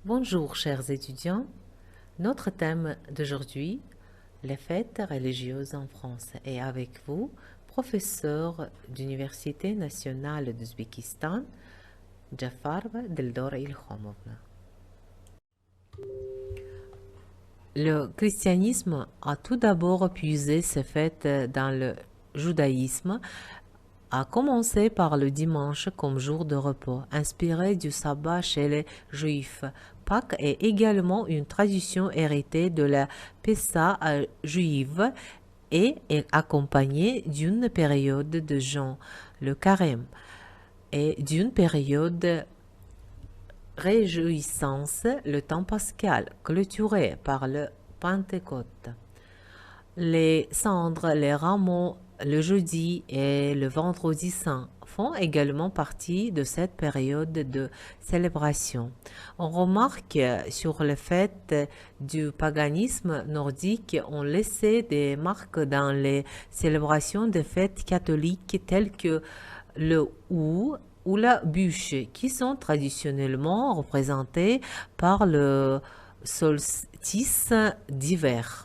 Bonjour chers étudiants, notre thème d'aujourd'hui, les fêtes religieuses en France, et avec vous, professeur d'Université nationale d'Ouzbékistan, Jafarova Deldora Ilkhomovna. Le christianisme a tout d'abord puisé ses fêtes dans le judaïsme, à commencer par le dimanche comme jour de repos, inspiré du sabbat chez les juifs. Pâques est également une tradition héritée de la Pessa juive et est accompagnée d'une période de jeûne, le carême, et d'une période réjouissance, le temps pascal, clôturé par le Pentecôte. Les cendres, les rameaux, le jeudi et le vendredi saint font également partie de cette période de célébration. On remarque sur les fêtes du paganisme nordique ont laissé des marques dans les célébrations des fêtes catholiques telles que le ou la bûche, qui sont traditionnellement représentées par le solstice d'hiver.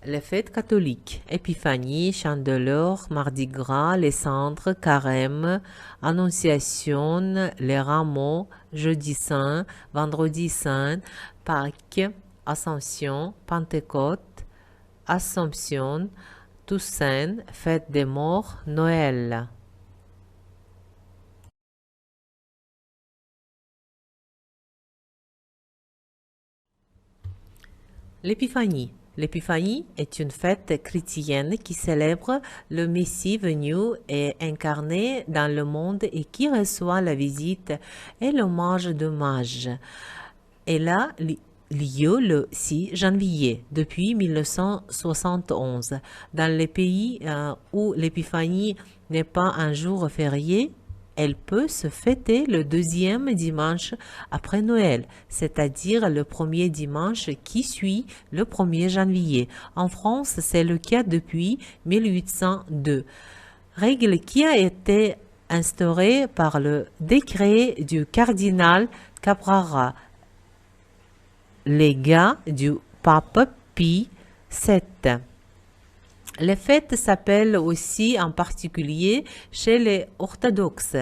Les fêtes catholiques, Épiphanie, Chandeleur, Mardi Gras, les cendres, Carême, Annonciation, les rameaux, Jeudi Saint, Vendredi Saint, Pâques, Ascension, Pentecôte, Assomption, Toussaint, Fête des Morts, Noël. L'Épiphanie. L'Épiphanie est une fête chrétienne qui célèbre le Messie venu et incarné dans le monde et qui reçoit la visite et l'hommage de mages. Elle a lieu le 6 janvier depuis 1971. Dans les pays où l'Épiphanie n'est pas un jour férié, elle peut se fêter le deuxième dimanche après Noël, c'est-à-dire le premier dimanche qui suit le 1er janvier. En France, c'est le cas depuis 1802. Règle qui a été instaurée par le décret du cardinal Caprara, légat du pape Pie VII. Les fêtes s'appellent aussi en particulier chez les orthodoxes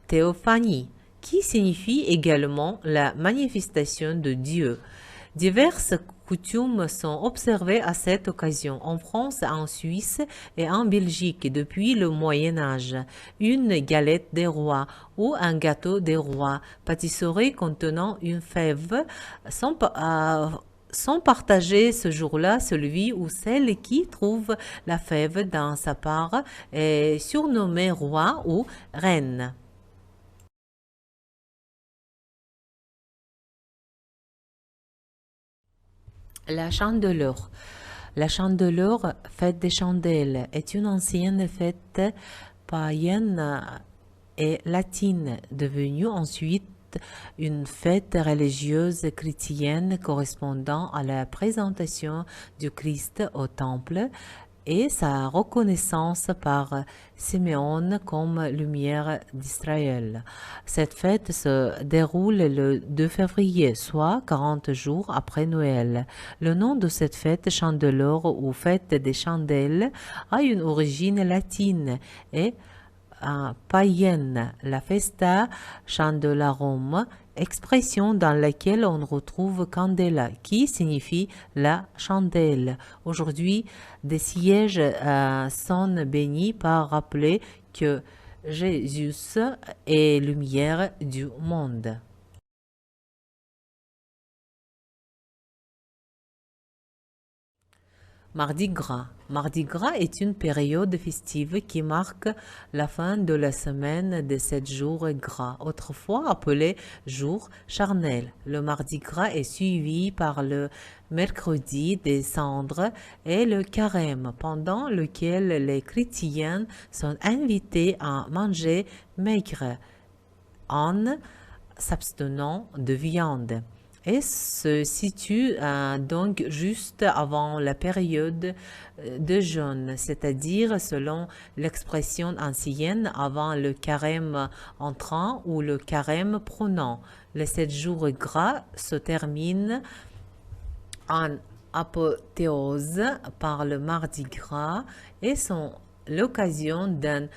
théophanie, qui signifie également la manifestation de Dieu. Diverses coutumes sont observées à cette occasion en France, en Suisse et en Belgique depuis le Moyen Âge. Une galette des rois ou un gâteau des rois, pâtisserie contenant une fève, sont partagés ce jour-là. Celui ou celle qui trouve la fève dans sa part est surnommé roi ou reine. La Chandeleur. La Chandeleur, fête des chandelles, est une ancienne fête païenne et latine, devenue ensuite une fête religieuse chrétienne correspondant à la présentation du Christ au temple et sa reconnaissance par Simeon comme lumière d'Israël. Cette fête se déroule le 2 février, soit 40 jours après Noël. Le nom de cette fête, Chandeleur ou fête des chandelles, a une origine latine et païenne, la Festa Candelarum, expression dans laquelle on retrouve candela, qui signifie la chandelle. Aujourd'hui, des sièges sont bénis par rappeler que Jésus est lumière du monde. Mardi Gras. Mardi Gras est une période festive qui marque la fin de la semaine des 7 jours gras, autrefois appelé jour charnel. Le Mardi Gras est suivi par le mercredi des cendres et le carême, pendant lequel les chrétiens sont invités à manger maigre en s'abstenant de viande. et se situe donc juste avant la période de jeûne, c'est-à-dire selon l'expression ancienne avant le carême entrant ou le carême prenant. Les 7 jours gras se terminent en apothéose par le mardi gras et sont l'occasion d'un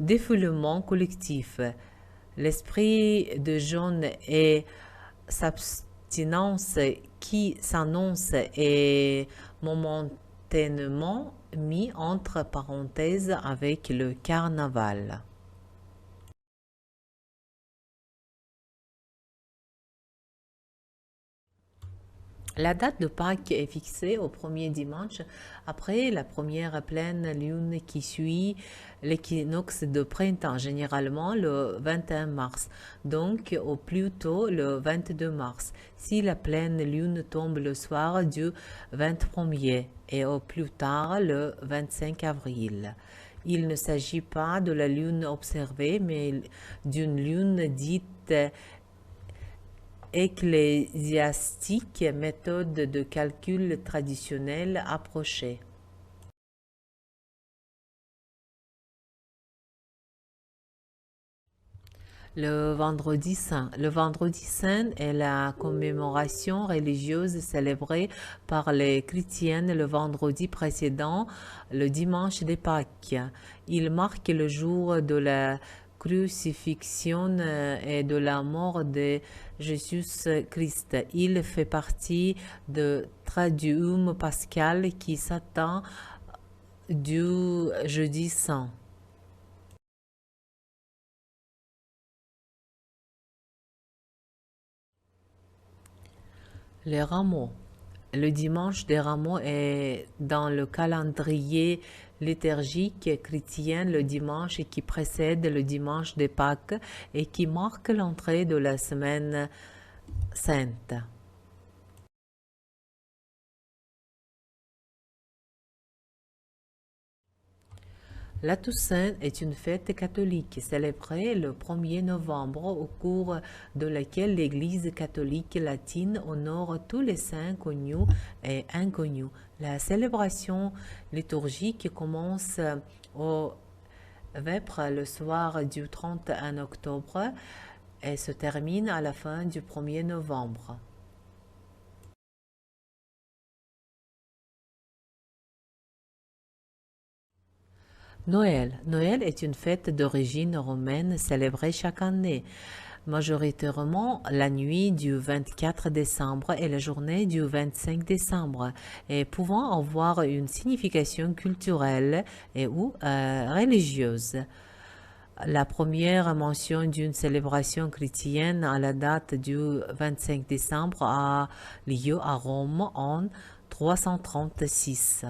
défoulement collectif. L'esprit de jeûne et s'abstinence qui s'annonce est momentanément mis entre parenthèses avec le carnaval. La date de Pâques est fixée au premier dimanche après la première pleine lune qui suit l'équinoxe de printemps, généralement le 21 mars, donc au plus tôt le 22 mars, si la pleine lune tombe le soir du 21er et au plus tard le 25 avril. Il ne s'agit pas de la lune observée, mais d'une lune dite ecclésiastique, méthode de calcul traditionnelle approchée. Le vendredi saint. Le vendredi saint est la commémoration religieuse célébrée par les chrétiennes le vendredi précédent le dimanche des Pâques. Il marque le jour de la crucifixion et de la mort de Jésus-Christ. Il fait partie de Triduum pascal qui s'attend du jeudi saint. Les rameaux. Le dimanche des rameaux est dans le calendrier liturgique chrétien le dimanche qui précède le dimanche de Pâques et qui marque l'entrée de la semaine sainte. La Toussaint est une fête catholique célébrée le 1er novembre au cours de laquelle l'Église catholique latine honore tous les saints connus et inconnus. La célébration liturgique commence au Vêpres le soir du 31 octobre et se termine à la fin du 1er novembre. Noël. Noël est une fête d'origine romaine célébrée chaque année, majoritairement la nuit du 24 décembre et la journée du 25 décembre, et pouvant avoir une signification culturelle et ou religieuse. La première mention d'une célébration chrétienne à la date du 25 décembre a lieu à Rome en 336.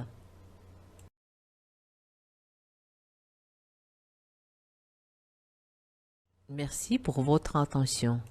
Merci pour votre attention.